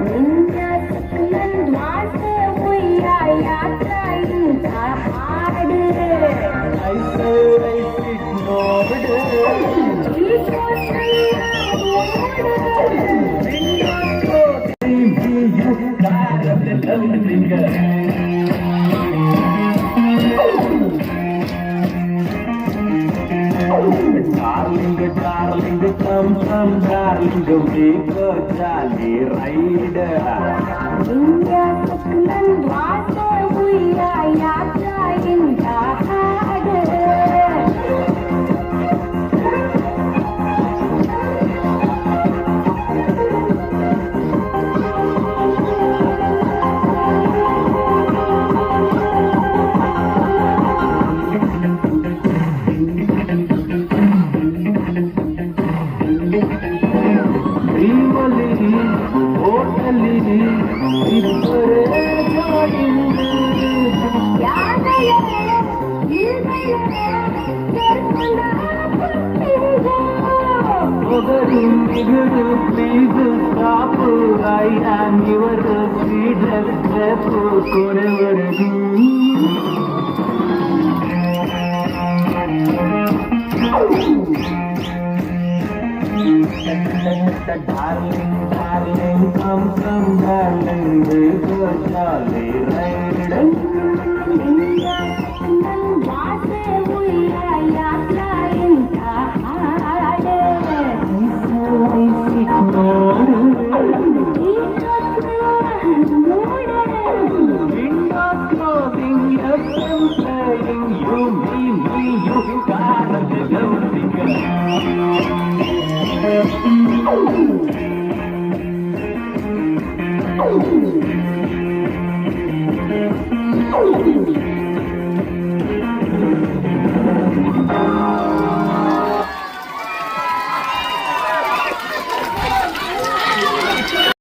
ನಿನ್ನ ದ್ವಾಸ ಯಾತ್ರಾಯಿಂದ ಹಾಡು Darling, darling, come, come, darling, make a jolly ride. ನಿನ್ನ ದ್ವಾಸ ಯಾತ್ರಾಯಿಂದ ಹಾಡು ಹೋಟಲಿ ಇಬ್ಬರೇ ಜಾಡಿಂದು please stop. I am your freedom step forever. Darling, darling, come, come, darling, make a jolly ride.